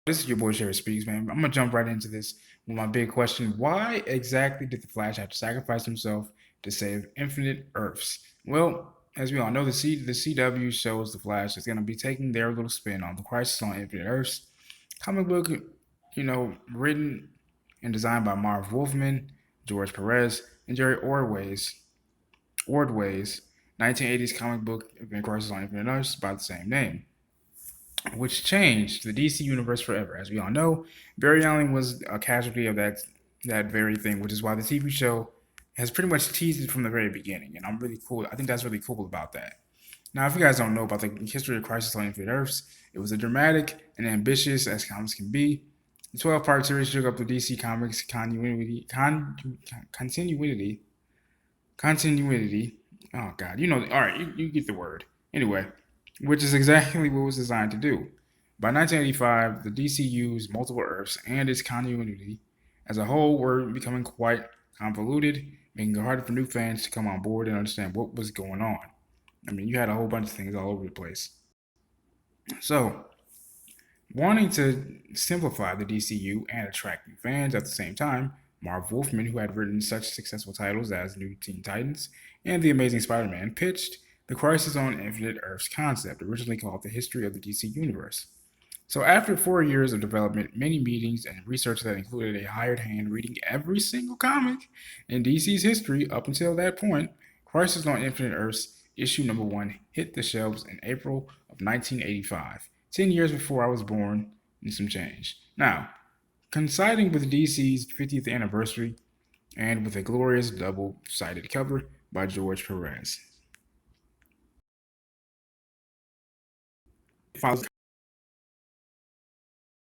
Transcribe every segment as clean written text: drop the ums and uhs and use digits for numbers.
This is your boy Shafferspeeks, man. I'm gonna jump right into this with my big question: why exactly did the Flash have to sacrifice himself to save infinite Earths? Well, as we all know, the CW shows the Flash is gonna be taking their little spin on the Crisis on Infinite Earths comic book, written and designed by Marv Wolfman, George Perez, and Jerry Ordway's 1980s comic book event Crisis on Infinite Earths by the same name, which changed the DC universe forever. As we all know, Barry Allen was a casualty of that very thing, which is why the TV show has pretty much teased it from the very beginning. And I'm really cool. I think that's really cool about that. Now, if you guys don't know about the history of Crisis on Infinite Earths, it was a dramatic and ambitious as comics can be. The 12-part series shook up the DC Comics continuity. Oh God, all right, you get the word. Anyway, which is exactly what it was designed to do. By 1985, the DC used multiple Earths and its continuity as a whole were becoming quite convoluted, making it harder for new fans to come on board and understand what was going on. I mean, you had a whole bunch of things all over the place. So, wanting to simplify the DCU and attract new fans at the same time, Marv Wolfman, who had written such successful titles as New Teen Titans and The Amazing Spider Man, pitched the Crisis on Infinite Earths concept, originally called the History of the DC Universe. So, after 4 years of development, many meetings, and research that included a hired hand reading every single comic in DC's history up until that point, Crisis on Infinite Earths issue number 1 hit the shelves in April of 1985, 10 years before I was born and some change. Now, coinciding with DC's 50th anniversary and with a glorious double-sided cover by George Perez. Follows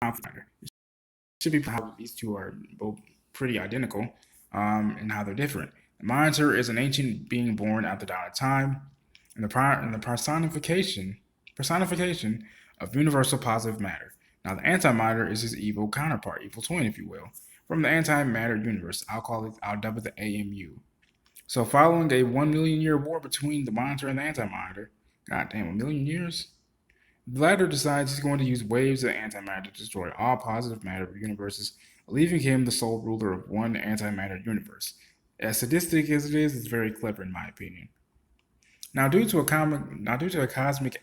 it should be how these two are both pretty identical and how they're different. The Monitor is an ancient being born at the dawn of time, and the personification of universal positive matter. Now, the antimatter is his evil counterpart, evil twin, if you will, from the antimatter universe. I'll dub it the AMU. So, following a 1 million year war between the Monitor and the Antimatter, goddamn, 1 million years? The latter decides he's going to use waves of antimatter to destroy all positive matter universes, leaving him the sole ruler of one antimatter universe. As sadistic as it is, it's very clever in my opinion. Now, due to a cosmic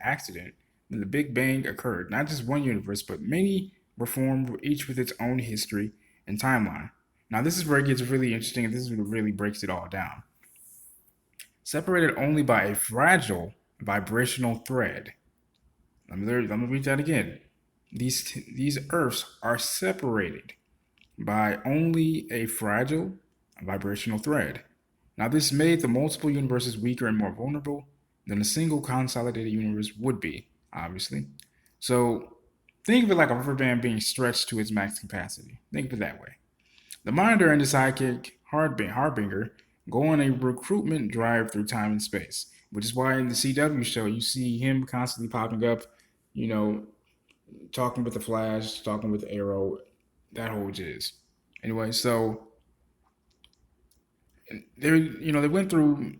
accident, when the Big Bang occurred, not just one universe, but many were formed, each with its own history and timeline. Now, this is where it gets really interesting, and this is what really breaks it all down. Separated only by a fragile vibrational thread. Let me read that again. These Earths are separated by only a fragile vibrational thread. Now, this made the multiple universes weaker and more vulnerable than a single consolidated universe would be, obviously. So, think of it like a rubber band being stretched to its max capacity. Think of it that way. The Monitor and the sidekick, Harbinger, go on a recruitment drive through time and space, which is why in the CW show you see him constantly popping up, you know, talking with the Flash, talking with Arrow, that whole jizz. Anyway, so they went through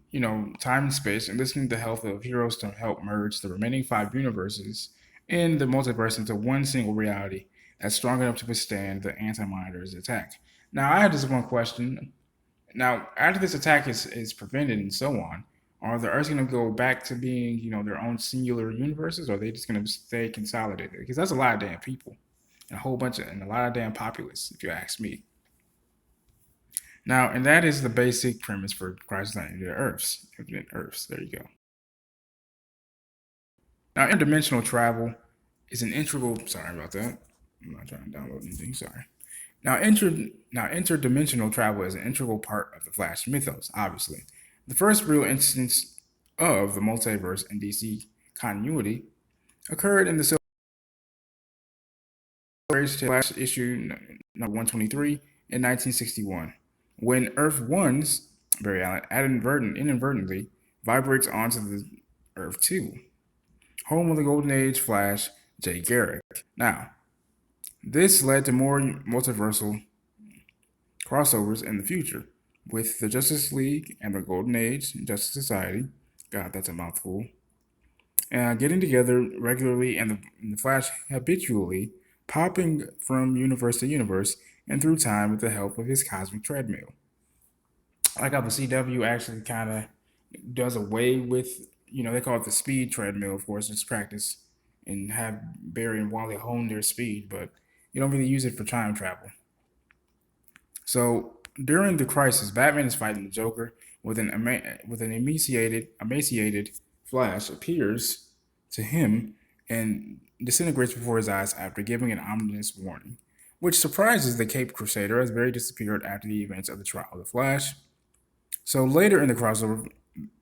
time and space and listening to the health of heroes to help merge the remaining 5 universes in the multiverse into one single reality that's strong enough to withstand the anti-monitor's attack. Now, I had this one question. Now, after this attack is prevented and so on, are the Earths going to go back to being, their own singular universes, or are they just going to stay consolidated? Because that's a lot of damn people, and a lot of damn populace, if you ask me. Now, and that is the basic premise for Crisis on Infinite Earths. Infinite Earths. There you go. Now, interdimensional travel is an integral. Sorry about that. I'm not trying to download anything. Sorry. Now, interdimensional travel is an integral part of the Flash mythos, obviously. The first real instance of the multiverse and DC continuity occurred in the Silver Age Flash issue number 123 in 1961, when Earth 1's Barry Allen inadvertently vibrates onto the Earth 2, home of the Golden Age Flash, Jay Garrick. Now, this led to more multiversal crossovers in the future, with the Justice League and the Golden Age Justice Society. God, that's a mouthful. Getting together regularly, and the Flash habitually popping from universe to universe and through time with the help of his cosmic treadmill. I like how the CW actually kind of does away with, they call it the speed treadmill, of course, it's practice and have Barry and Wally hone their speed, but you don't really use it for time travel. So during the crisis, Batman is fighting the Joker with an emaciated Flash appears to him and disintegrates before his eyes after giving an ominous warning, which surprises the Caped Crusader as Barry disappeared after the events of the trial of the Flash. So later in the crossover,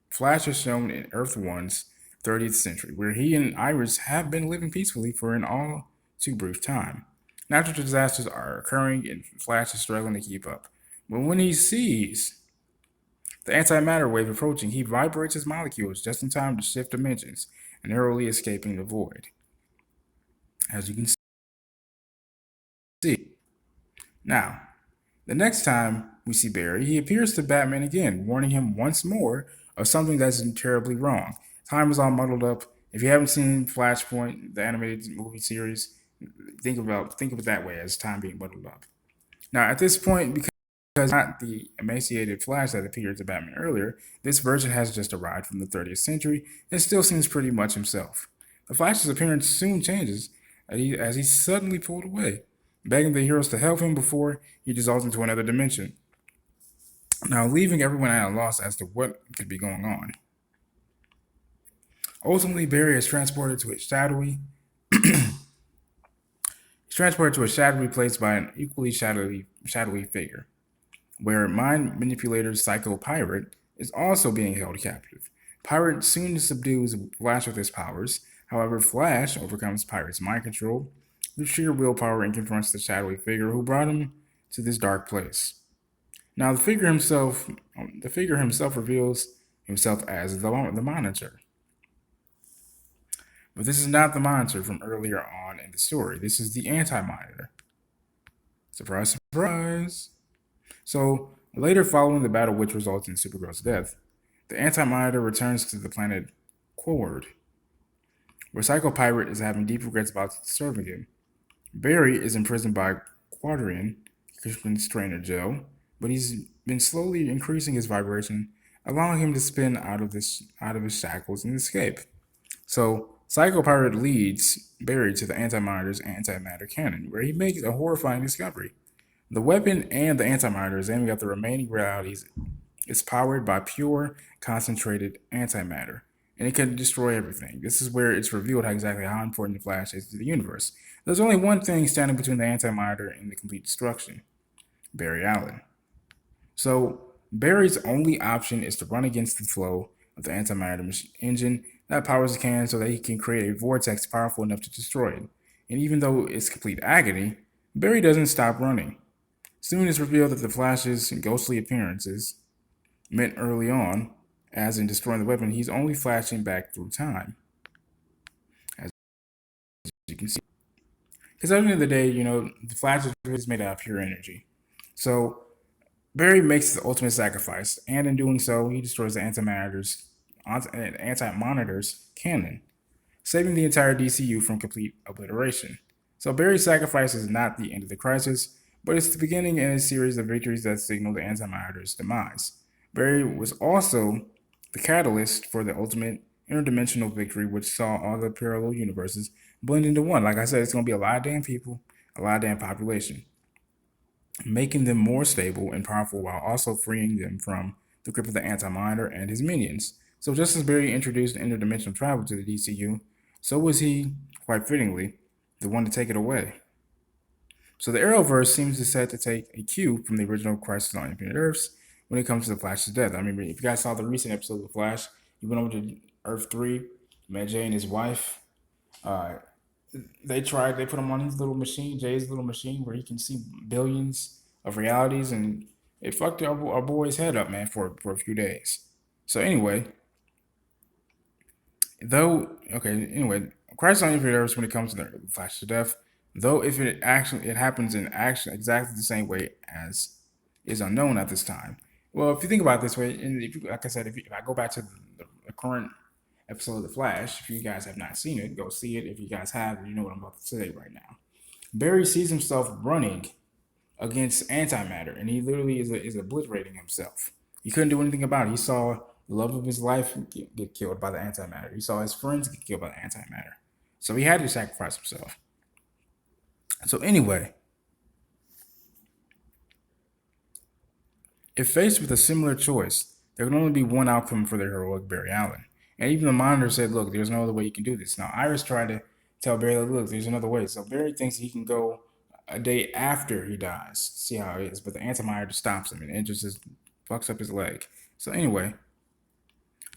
Flash is shown in Earth 1's 30th century, where he and Iris have been living peacefully for an all too brief time. Natural disasters are occurring and Flash is struggling to keep up. But when he sees the antimatter wave approaching, he vibrates his molecules just in time to shift dimensions, narrowly escaping the void. As you can see. Now, the next time we see Barry, he appears to Batman again, warning him once more of something that's terribly wrong. Time is all muddled up. If you haven't seen Flashpoint, the animated movie series, think of it that way, as time being muddled up. Now, at this point, because not the emaciated Flash that appeared to Batman earlier, this version has just arrived from the 30th century and still seems pretty much himself. The Flash's appearance soon changes as he's suddenly pulled away, begging the heroes to help him before he dissolves into another dimension. Now, leaving everyone at a loss as to what could be going on. Ultimately, Barry is transported to a shadowy place by an equally shadowy figure, where mind manipulator Psycho Pirate is also being held captive. Pirate soon subdues Flash with his powers. However, Flash overcomes Pirate's mind control with sheer willpower and confronts the shadowy figure who brought him to this dark place. Now, the figure himself reveals himself as the Monitor. But this is not the Monitor from earlier on in the story. This is the Anti-Monitor. Surprise, surprise. So, later following the battle which results in Supergirl's death, the Anti-Monitor returns to the planet Quord, where Psycho Pirate is having deep regrets about serving him. Barry is imprisoned by Quadrian, Christian's trainer Joe, but he's been slowly increasing his vibration, allowing him to spin out of his shackles and escape. So, Psycho Pirate leads Barry to the Anti-Monitor's antimatter cannon, where he makes a horrifying discovery. The weapon and the antimatter is aiming at the remaining realities is powered by pure, concentrated antimatter, and it can destroy everything. This is where it's revealed exactly how important the Flash is to the universe. There's only one thing standing between the antimatter and the complete destruction: Barry Allen. So, Barry's only option is to run against the flow of the antimatter engine that powers the cannon so that he can create a vortex powerful enough to destroy it. And even though it's complete agony, Barry doesn't stop running. Soon it's revealed that the Flash's ghostly appearances meant early on, as in destroying the weapon, he's only flashing back through time. As you can see. Because at the end of the day, the Flash is made out of pure energy. So Barry makes the ultimate sacrifice, and in doing so, he destroys the Anti-Monitor's cannon, saving the entire DCU from complete obliteration. So Barry's sacrifice is not the end of the crisis, but it's the beginning in a series of victories that signal the Anti-Monitor's demise. Barry was also the catalyst for the ultimate interdimensional victory, which saw all the parallel universes blend into one. Like I said, it's going to be a lot of damn people, a lot of damn population, making them more stable and powerful while also freeing them from the grip of the Anti-Monitor and his minions. So just as Barry introduced interdimensional travel to the DCU, so was he, quite fittingly, the one to take it away. So the Arrowverse seems to set to take a cue from the original Crisis on Infinite Earths when it comes to the Flash's death. I mean, if you guys saw the recent episode of The Flash, you went over to Earth 3, met Jay and his wife. They put him on his little machine, Jay's little machine, where he can see billions of realities, and it fucked our boy's head up, man, for a few days. So anyway, Crisis on Infinite Earths when it comes to the Flash's death, though if it happens in action exactly the same way as is unknown at this time. Well, if you think about it this way, and like I said, if I go back to the current episode of The Flash, if you guys have not seen it, go see it. If you guys have, you know what I'm about to say right now. Barry sees himself running against antimatter, and he literally is obliterating himself. He couldn't do anything about it. He saw the love of his life get killed by the antimatter. He saw his friends get killed by the antimatter. So he had to sacrifice himself. So anyway, if faced with a similar choice, there can only be one outcome for the heroic Barry Allen. And even the monitor said, look, there's no other way you can do this. Now, Iris tried to tell Barry, look, there's another way. So Barry thinks he can go a day after he dies, see how it is. But the antimatter stops him and it just fucks up his leg. So anyway,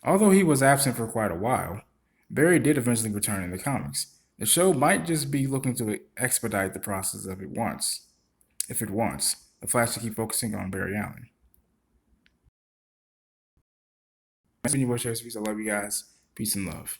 although he was absent for quite a while, Barry did eventually return in the comics. The show might just be looking to expedite the process if it wants the Flash to keep focusing on Barry Allen. Thanks for watching. I love you guys. Peace and love.